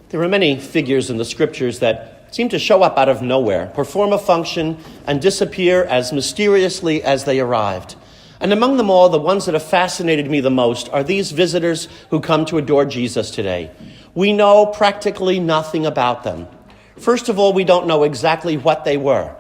There are many figures in the scriptures that seem to show up out of nowhere, perform a function, and disappear as mysteriously as they arrived. And among them all, the ones that have fascinated me the most are these visitors who come to adore Jesus today. We know practically nothing about them. First of all, we don't know exactly what they were.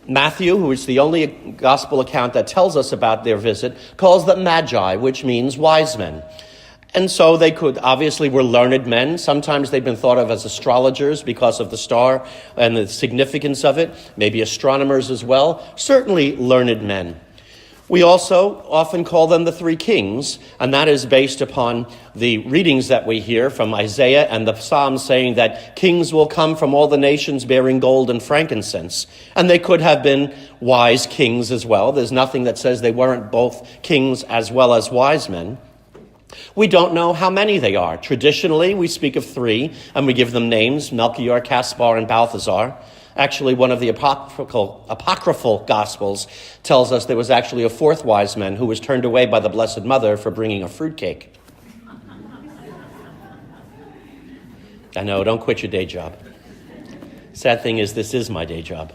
Matthew, who is the only gospel account that tells us about their visit, calls them magi, which means wise men. And so they obviously were learned men. Sometimes they've been thought of as astrologers because of the star and the significance of it. Maybe astronomers as well. Certainly learned men. We also often call them the three kings, and that is based upon the readings that we hear from Isaiah and the Psalms saying that kings will come from all the nations bearing gold and frankincense. And they could have been wise kings as well. There's nothing that says they weren't both kings as well as wise men. We don't know how many they are. Traditionally, we speak of three, and we give them names, Melchior, Caspar, and Balthazar. Actually, one of the apocryphal Gospels tells us there was actually a fourth wise man who was turned away by the Blessed Mother for bringing a fruitcake. I know, don't quit your day job. Sad thing is, this is my day job.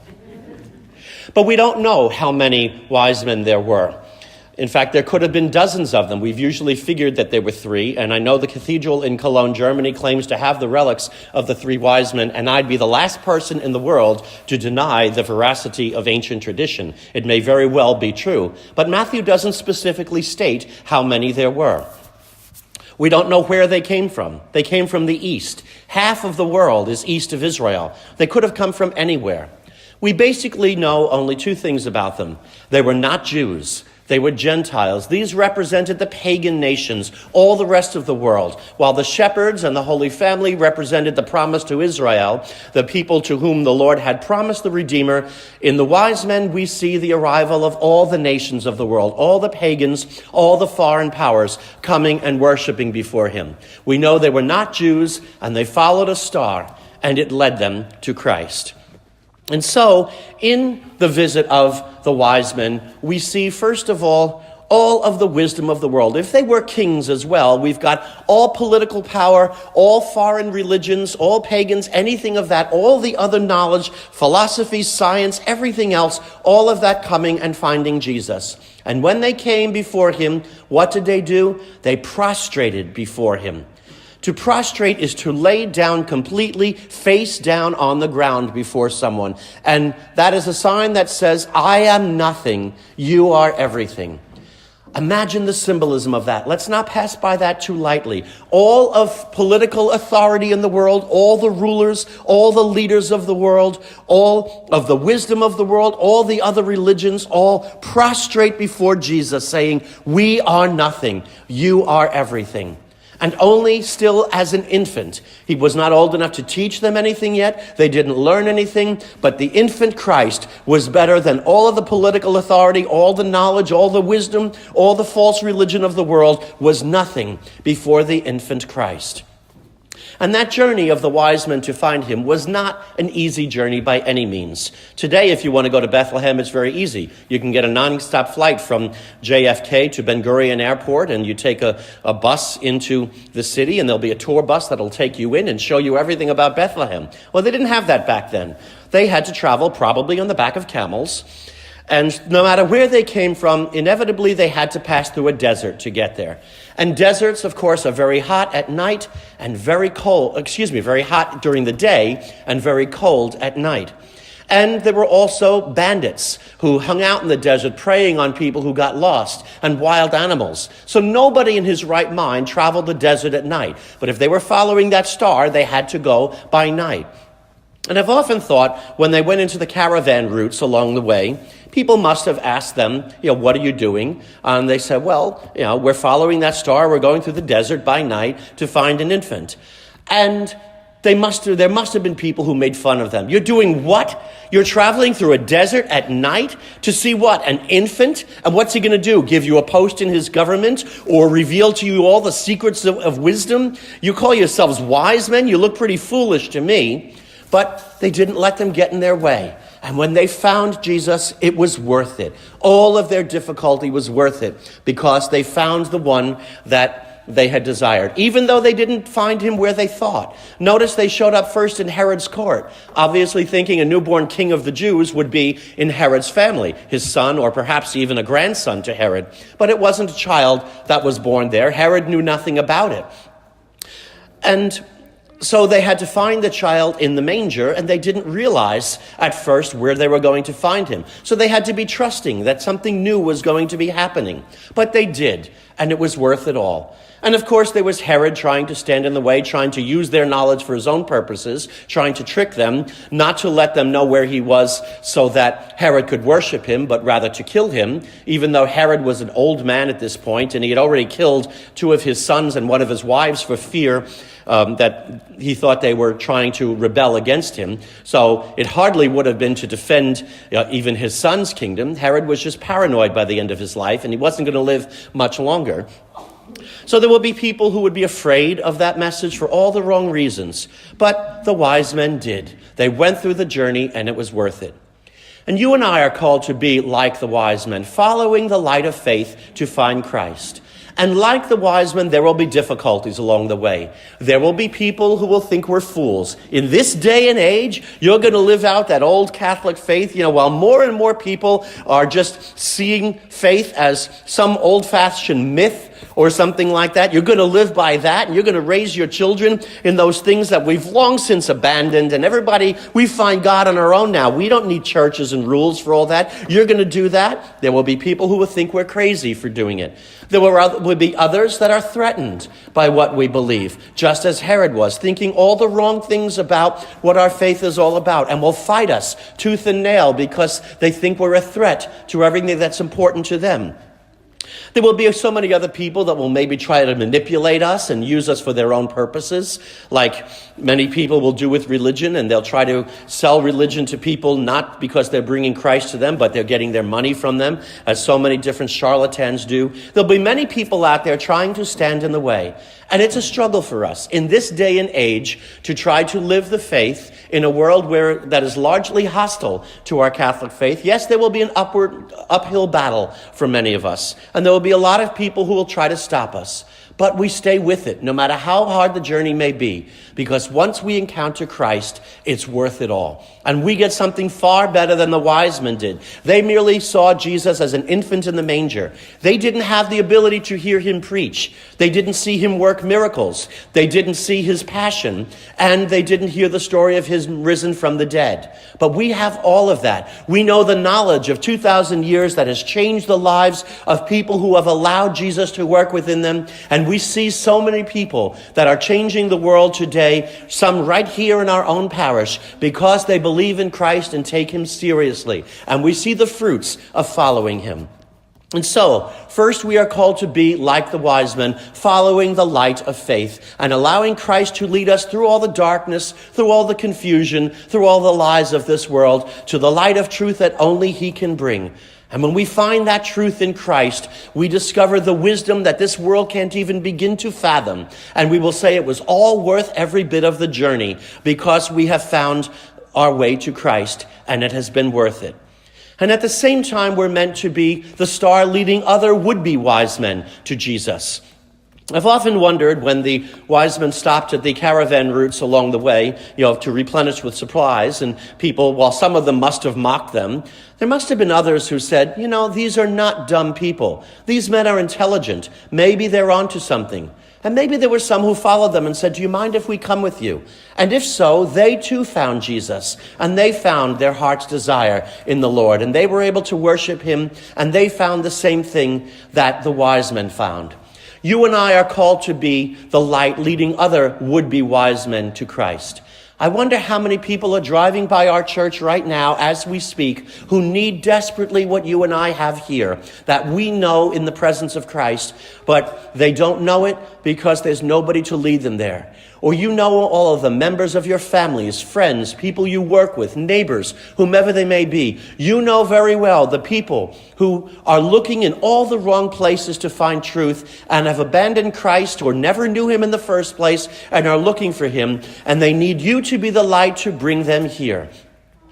But we don't know how many wise men there were. In fact, there could have been dozens of them. We've usually figured that there were three, and I know the cathedral in Cologne, Germany, claims to have the relics of the three wise men, and I'd be the last person in the world to deny the veracity of ancient tradition. It may very well be true, but Matthew doesn't specifically state how many there were. We don't know where they came from. They came from the east. Half of the world is east of Israel. They could have come from anywhere. We basically know only two things about them. They were not Jews. They were Gentiles. These represented the pagan nations, all the rest of the world, while the shepherds and the Holy Family represented the promise to Israel, the people to whom the Lord had promised the Redeemer. In the wise men, we see the arrival of all the nations of the world, all the pagans, all the foreign powers coming and worshiping before him. We know they were not Jews, and they followed a star, and it led them to Christ. And so, in the visit of the wise men, we see, first of all of the wisdom of the world. If they were kings as well, we've got all political power, all foreign religions, all pagans, anything of that, all the other knowledge, philosophy, science, everything else, all of that coming and finding Jesus. And when they came before him, what did they do? They prostrated before him. To prostrate is to lay down completely, face down on the ground before someone. And that is a sign that says, I am nothing, you are everything. Imagine the symbolism of that. Let's not pass by that too lightly. All of political authority in the world, all the rulers, all the leaders of the world, all of the wisdom of the world, all the other religions, all prostrate before Jesus saying, we are nothing, you are everything. And only still as an infant. He was not old enough to teach them anything yet. They didn't learn anything. But the infant Christ was better than all of the political authority, all the knowledge, all the wisdom, all the false religion of the world was nothing before the infant Christ. And that journey of the wise men to find him was not an easy journey by any means. Today, if you want to go to Bethlehem, it's very easy. You can get a non-stop flight from JFK to Ben Gurion Airport, and you take a bus into the city, and there'll be a tour bus that'll take you in and show you everything about Bethlehem. Well, they didn't have that back then. They had to travel probably on the back of camels. And no matter where they came from, inevitably they had to pass through a desert to get there. And deserts, of course, are very hot at night and very hot during the day and very cold at night. And there were also bandits who hung out in the desert preying on people who got lost and wild animals. So nobody in his right mind traveled the desert at night. But if they were following that star, they had to go by night. And I've often thought when they went into the caravan routes along the way, people must have asked them, what are you doing? And they said, well, we're following that star. We're going through the desert by night to find an infant. And there must have been people who made fun of them. You're doing what? You're traveling through a desert at night to see what? An infant? And what's he going to do? Give you a post in his government or reveal to you all the secrets of wisdom? You call yourselves wise men? You look pretty foolish to me. But they didn't let them get in their way. And when they found Jesus, it was worth it. All of their difficulty was worth it because they found the one that they had desired, even though they didn't find him where they thought. Notice they showed up first in Herod's court, obviously thinking a newborn king of the Jews would be in Herod's family, his son or perhaps even a grandson to Herod. But it wasn't a child that was born there. Herod knew nothing about it. And so they had to find the child in the manger, and they didn't realize at first where they were going to find him. So they had to be trusting that something new was going to be happening. But they did, and it was worth it all. And of course, there was Herod trying to stand in the way, trying to use their knowledge for his own purposes, trying to trick them, not to let them know where he was so that Herod could worship him, but rather to kill him, even though Herod was an old man at this point, and he had already killed 2 of his sons and 1 of his wives for fear that he thought they were trying to rebel against him. So it hardly would have been to defend even his son's kingdom. Herod was just paranoid by the end of his life, and he wasn't going to live much longer. So there will be people who would be afraid of that message for all the wrong reasons. But the wise men did. They went through the journey, and it was worth it. And you and I are called to be like the wise men, following the light of faith to find Christ. And like the wise men, there will be difficulties along the way. There will be people who will think we're fools. In this day and age, you're going to live out that old Catholic faith, while more and more people are just seeing faith as some old-fashioned myth or something like that. You're going to live by that, and you're going to raise your children in those things that we've long since abandoned. And we find God on our own now. We don't need churches and rules for all that. You're going to do that. There will be people who will think we're crazy for doing it. There will be others that are threatened by what we believe, just as Herod was, thinking all the wrong things about what our faith is all about, and will fight us tooth and nail because they think we're a threat to everything that's important to them. There will be so many other people that will maybe try to manipulate us and use us for their own purposes, like many people will do with religion, and they'll try to sell religion to people not because they're bringing Christ to them, but they're getting their money from them, as so many different charlatans do. There'll be many people out there trying to stand in the way. And it's a struggle for us in this day and age to try to live the faith in a world that is largely hostile to our Catholic faith. Yes, there will be an uphill battle for many of us, and there will be a lot of people who will try to stop us. But we stay with it, no matter how hard the journey may be, because once we encounter Christ, it's worth it all. And we get something far better than the wise men did. They merely saw Jesus as an infant in the manger. They didn't have the ability to hear him preach. They didn't see him work miracles. They didn't see his passion, and they didn't hear the story of his risen from the dead. But we have all of that. We know the knowledge of 2,000 years that has changed the lives of people who have allowed Jesus to work within them. And we see so many people that are changing the world today, some right here in our own parish, because they believe in Christ and take him seriously. And we see the fruits of following him. And so, first we are called to be like the wise men, following the light of faith and allowing Christ to lead us through all the darkness, through all the confusion, through all the lies of this world, to the light of truth that only he can bring. And when we find that truth in Christ, we discover the wisdom that this world can't even begin to fathom. And we will say it was all worth every bit of the journey because we have found our way to Christ, and it has been worth it. And at the same time, we're meant to be the star leading other would-be wise men to Jesus. I've often wondered when the wise men stopped at the caravan routes along the way, to replenish with supplies, and people, while some of them must have mocked them, there must have been others who said, these are not dumb people. These men are intelligent. Maybe they're onto something. And maybe there were some who followed them and said, do you mind if we come with you? And if so, they too found Jesus, and they found their heart's desire in the Lord, and they were able to worship him, and they found the same thing that the wise men found. You and I are called to be the light leading other would-be wise men to Christ. I wonder how many people are driving by our church right now as we speak who need desperately what you and I have here, that we know in the presence of Christ, but they don't know it because there's nobody to lead them there. Or all of the members of your families, friends, people you work with, neighbors, whomever they may be. You know very well the people who are looking in all the wrong places to find truth and have abandoned Christ or never knew him in the first place and are looking for him, and they need you to be the light to bring them here.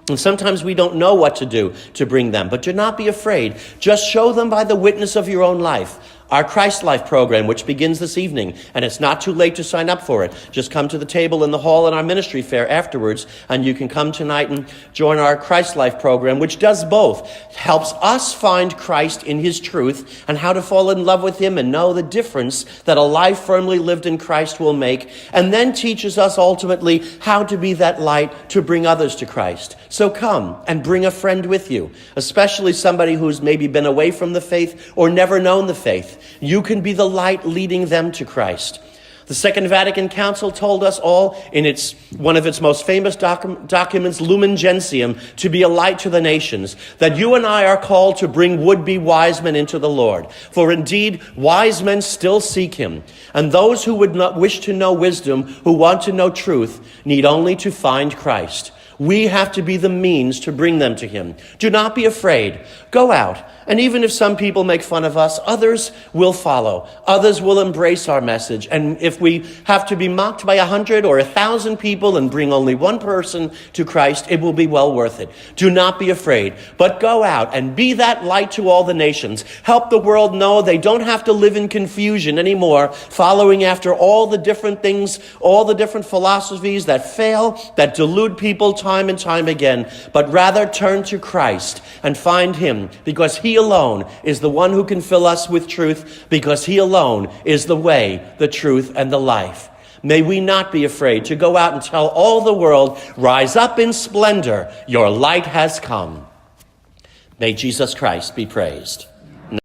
And sometimes we don't know what to do to bring them, but do not be afraid. Just show them by the witness of your own life. Our Christ Life program, which begins this evening, and it's not too late to sign up for it. Just come to the table in the hall in our ministry fair afterwards, and you can come tonight and join our Christ Life program, which does both. Helps us find Christ in his truth and how to fall in love with him and know the difference that a life firmly lived in Christ will make, and then teaches us ultimately how to be that light to bring others to Christ. So come and bring a friend with you, especially somebody who's maybe been away from the faith or never known the faith. You can be the light leading them to Christ. The Second Vatican Council told us all in one of its most famous documents, Lumen Gentium, to be a light to the nations, that you and I are called to bring would-be wise men into the Lord. For indeed, wise men still seek him, and those who would not wish to know wisdom, who want to know truth, need only to find Christ. We have to be the means to bring them to him. Do not be afraid. Go out. And even if some people make fun of us, others will follow. Others will embrace our message. And if we have to be mocked by 100 or 1,000 people and bring only one person to Christ, it will be well worth it. Do not be afraid, but go out and be that light to all the nations. Help the world know they don't have to live in confusion anymore, following after all the different things, all the different philosophies that fail, that delude people time and time again, but rather turn to Christ and find him, because he alone is the one who can fill us with truth, because he alone is the way, the truth, and the life. May we not be afraid to go out and tell all the world, rise up in splendor, your light has come. May Jesus Christ be praised.